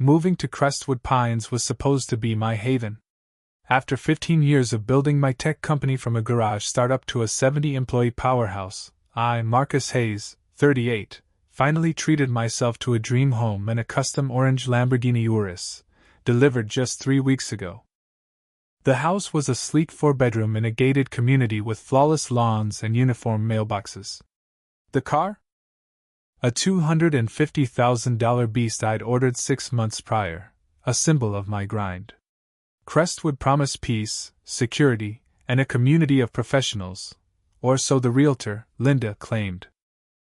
moving to Crestwood Pines was supposed to be my haven. After 15 years of building my tech company from a garage startup to a 70-employee powerhouse, I, Marcus Hayes, 38, finally treated myself to a dream home and a custom orange Lamborghini Urus, delivered just 3 weeks ago. The house was a sleek 4-bedroom in a gated community with flawless lawns and uniform mailboxes. The car? A $250,000 beast I'd ordered 6 months prior, a symbol of my grind. Crestwood promised peace, security, and a community of professionals, or so the realtor, Linda, claimed.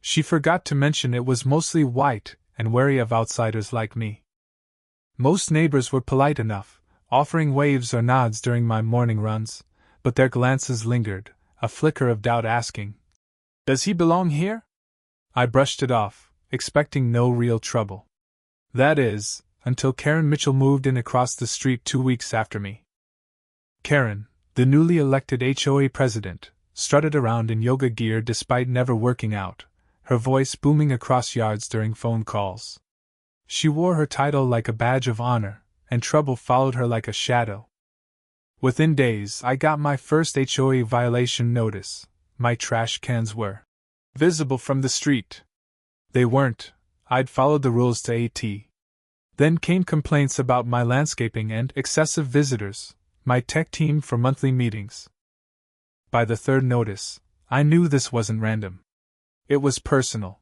She forgot to mention it was mostly white and wary of outsiders like me. Most neighbors were polite enough, offering waves or nods during my morning runs, but their glances lingered, a flicker of doubt asking, "Does he belong here?" I brushed it off, expecting no real trouble. That is, until Karen Mitchell moved in across the street 2 weeks after me. Karen, the newly elected HOA president, strutted around in yoga gear despite never working out, her voice booming across yards during phone calls. She wore her title like a badge of honor, and trouble followed her like a shadow. Within days, I got my first HOA violation notice. My trash cans were visible from the street. They weren't. I'd followed the rules to a T. Then came complaints about my landscaping and excessive visitors, my tech team for monthly meetings. By the third notice, I knew this wasn't random. It was personal.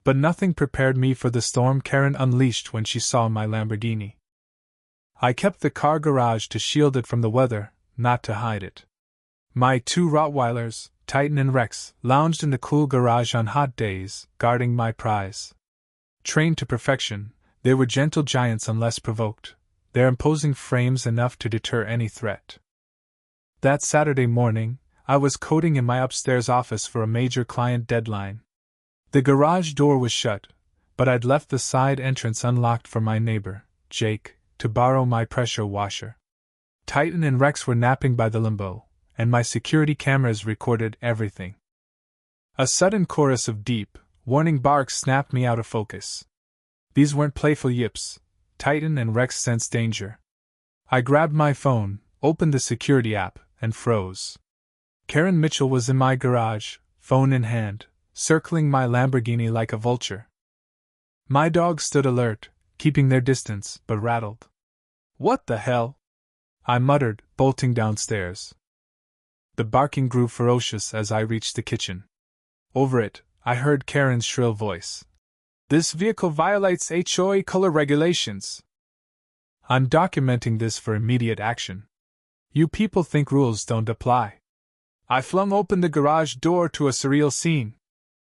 But nothing prepared me for the storm Karen unleashed when she saw my Lamborghini. I kept the car garage to shield it from the weather, not to hide it. My 2 Rottweilers, Titan and Rex, lounged in the cool garage on hot days, guarding my prize. Trained to perfection, they were gentle giants unless provoked, their imposing frames enough to deter any threat. That Saturday morning, I was coding in my upstairs office for a major client deadline. The garage door was shut, but I'd left the side entrance unlocked for my neighbor, Jake, to borrow my pressure washer. Titan and Rex were napping by the LAMBO, and my security cameras recorded everything. A sudden chorus of deep, warning barks snapped me out of focus. These weren't playful yips. Titan and Rex sensed danger. I grabbed my phone, opened the security app, and froze. Karen Mitchell was in my garage, phone in hand, circling my Lamborghini like a vulture. My dogs stood alert, keeping their distance, but rattled. "What the hell?" I muttered, bolting downstairs. The barking grew ferocious as I reached the kitchen. Over it, I heard Karen's shrill voice. "This vehicle violates HOA color regulations. I'm documenting this for immediate action. You people think rules don't apply." I flung open the garage door to a surreal scene.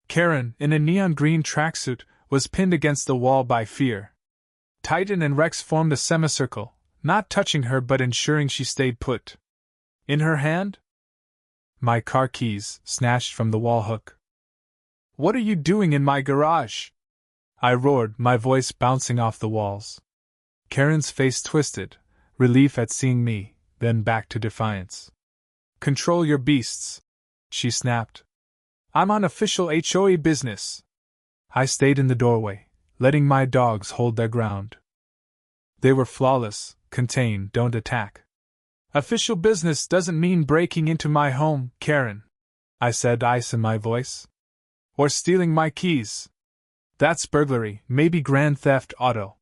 Karen, in a neon green tracksuit, was pinned against the wall by fear. Titan and Rex formed a semicircle, not touching her but ensuring she stayed put. In her hand? My car keys, snatched from the wall hook. "What are you doing in my garage?" I roared, my voice bouncing off the walls. Karen's face twisted, relief at seeing me, then back to defiance. "Control your beasts," she snapped. "I'm on official HOA business." I stayed in the doorway, letting my dogs hold their ground. They were flawless, contain, don't attack. "Official business doesn't mean breaking into my home, Karen," I said, ice in my voice. "Or stealing my keys. That's burglary, maybe grand theft auto."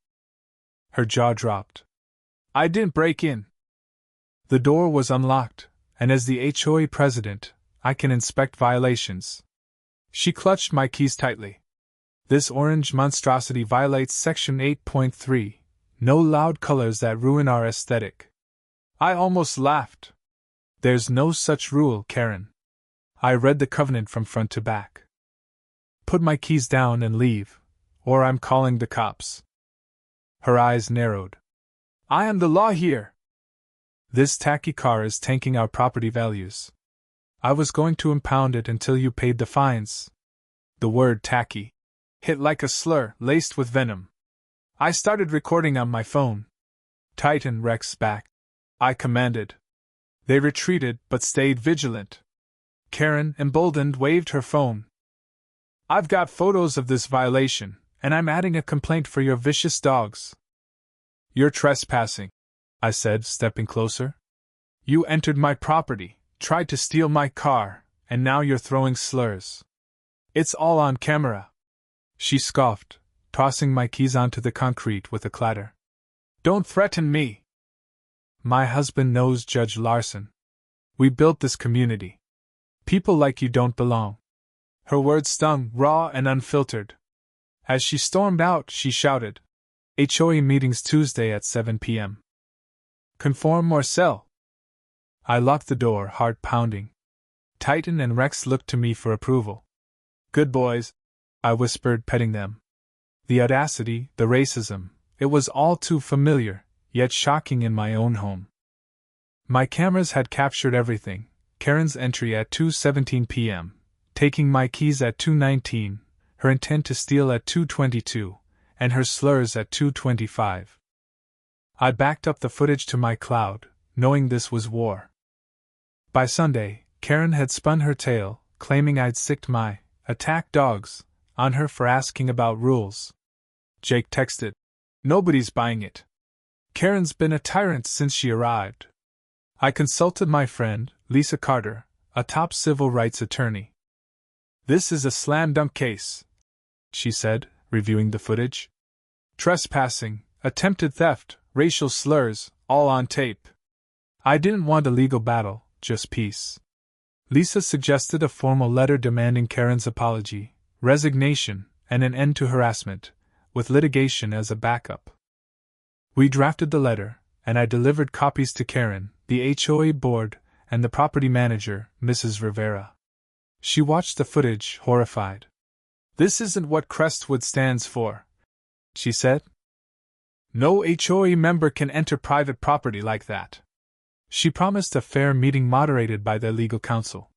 Her jaw dropped. "I didn't break in." The door was unlocked, and as the HOA president, I can inspect violations. She clutched my keys tightly. "This orange monstrosity violates Section 8.3, no loud colors that ruin our aesthetic." I almost laughed. "There's no such rule, Karen." I read the covenant from front to back. "Put my keys down and leave, or I'm calling the cops." Her eyes narrowed. "I am the law here." "This tacky car is tanking our property values. I was going to impound it until you paid the fines." The word tacky hit like a slur laced with venom. I started recording on my phone. "Titan Rex back," I commanded. They retreated but stayed vigilant. Karen, emboldened, waved her phone. "I've got photos of this violation, and I'm adding a complaint for your vicious dogs." "You're trespassing," I said, stepping closer. "You entered my property, tried to steal my car, and now you're throwing slurs. It's all on camera." She scoffed, tossing my keys onto the concrete with a clatter. "Don't threaten me. My husband knows Judge Larson. We built this community. People like you don't belong." Her words stung, raw and unfiltered. As she stormed out, she shouted, "HOA meetings Tuesday at 7 p.m. Conform or sell." I locked the door, heart pounding. Titan and Rex looked to me for approval. "Good boys," I whispered, petting them. The audacity, the racism, it was all too familiar, yet shocking in my own home. My cameras had captured everything: Karen's entry at 2:17 p.m., taking my keys at 2:19, her intent to steal at 2:22, and her slurs at 2:25. I backed up the footage to my cloud, knowing this was war. By Sunday, Karen had spun her tale, claiming I'd sicked my attack dogs on her for asking about rules. Jake texted, "Nobody's buying it. Karen's been a tyrant since she arrived." I consulted my friend, Lisa Carter, a top civil rights attorney. "This is a slam-dunk case," she said, reviewing the footage. "Trespassing, attempted theft, racial slurs, all on tape." I didn't want a legal battle, just peace. Lisa suggested a formal letter demanding Karen's apology, resignation, and an end to harassment, with litigation as a backup. We drafted the letter, and I delivered copies to Karen, the HOA board, and the property manager, Mrs. Rivera. She watched the footage, horrified. "This isn't what Crestwood stands for," she said. "No HOA member can enter private property like that." She promised a fair meeting moderated by their legal counsel.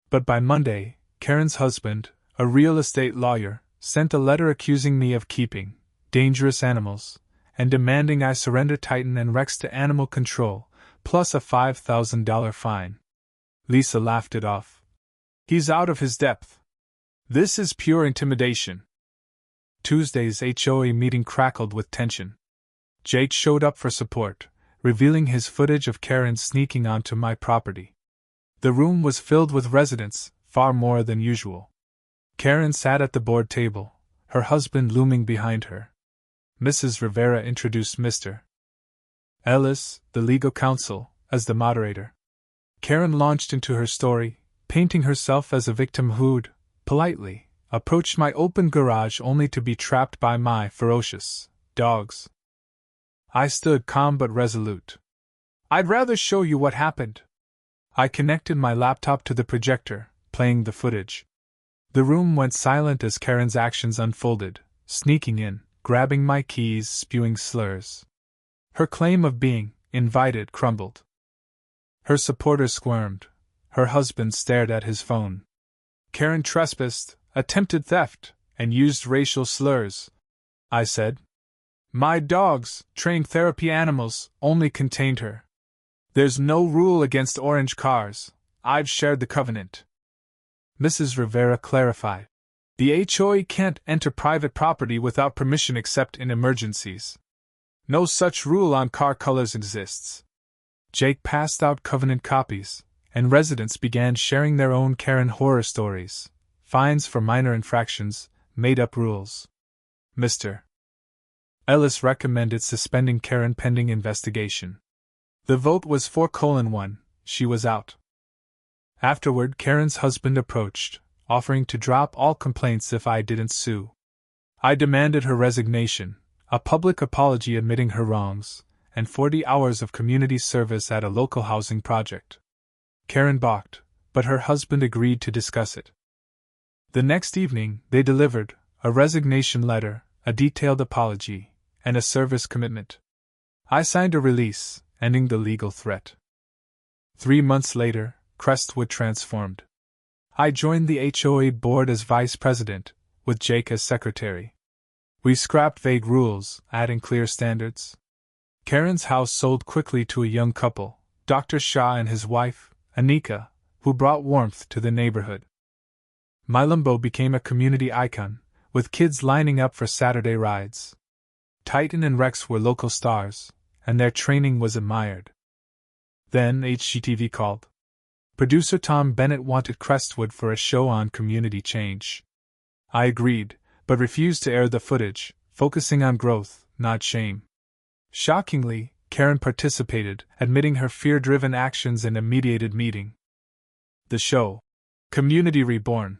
But by Monday, Karen's husband, a real estate lawyer, sent a letter accusing me of keeping dangerous animals and demanding I surrender Titan and Rex to animal control, plus a $5,000 fine. Lisa laughed it off. "He's out of his depth. This is pure intimidation." Tuesday's HOA meeting crackled with tension. Jake showed up for support, revealing his footage of Karen sneaking onto my property. The room was filled with residents, far more than usual. Karen sat at the board table, her husband looming behind her. Mrs. Rivera introduced Mr. Ellis, the legal counsel, as the moderator. Karen launched into her story, painting herself as a victim who'd, politely, approached my open garage only to be trapped by my ferocious dogs. I stood calm but resolute. "I'd rather show you what happened." I connected my laptop to the projector, playing the footage. The room went silent as Karen's actions unfolded, sneaking in, grabbing my keys, spewing slurs. Her claim of being invited crumbled. Her supporters squirmed. Her husband stared at his phone. Karen trespassed, attempted theft, and used racial slurs, I said. "My dogs, trained therapy animals, only contained her. There's no rule against orange cars. I've shared the covenant." Mrs. Rivera clarified. "The HOA can't enter private property without permission except in emergencies. No such rule on car colors exists." Jake passed out covenant copies, and residents began sharing their own Karen horror stories, fines for minor infractions, made-up rules. Mr. Ellis recommended suspending Karen pending investigation. The vote was 4-1, she was out. Afterward, Karen's husband approached, offering to drop all complaints if I didn't sue. I demanded her resignation, a public apology admitting her wrongs, and 40 hours of community service at a local housing project. Karen balked, but her husband agreed to discuss it. The next evening, they delivered a resignation letter, a detailed apology, and a service commitment. I signed a release, ending the legal threat. 3 months later, Crestwood transformed. I joined the HOA board as vice president, with Jake as secretary. We scrapped vague rules, adding clear standards. Karen's house sold quickly to a young couple, Dr. Shah and his wife, Anika, who brought warmth to the neighborhood. My LAMBO became a community icon, with kids lining up for Saturday rides. Titan and Rex were local stars, and their training was admired. Then HGTV called. Producer Tom Bennett wanted Crestwood for a show on community change. I agreed, but refused to air the footage, focusing on growth, not shame. Shockingly, Karen participated, admitting her fear-driven actions in a mediated meeting. The show, Community Reborn,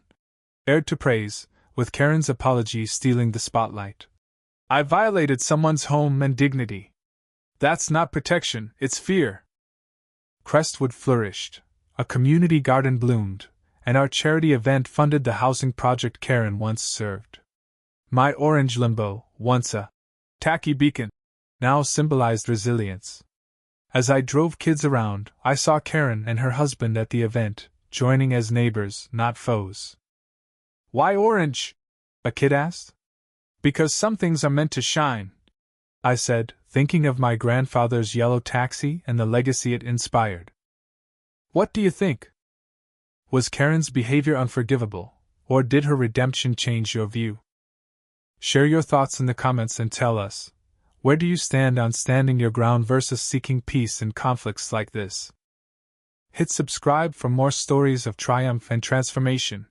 aired to praise, with Karen's apology stealing the spotlight. I violated someone's home and dignity. That's not protection, it's fear. Crestwood flourished, a community garden bloomed, and our charity event funded the housing project Karen once served. My orange limbo, once a tacky beacon, now symbolized resilience. As I drove kids around, I saw Karen and her husband at the event, joining as neighbors, not foes. Why orange? A kid asked. Because some things are meant to shine, I said, thinking of my grandfather's yellow taxi and the legacy it inspired. What do you think? Was Karen's behavior unforgivable, or did her redemption change your view? Share your thoughts in the comments and tell us, where do you stand on standing your ground versus seeking peace in conflicts like this? Hit subscribe for more stories of triumph and transformation.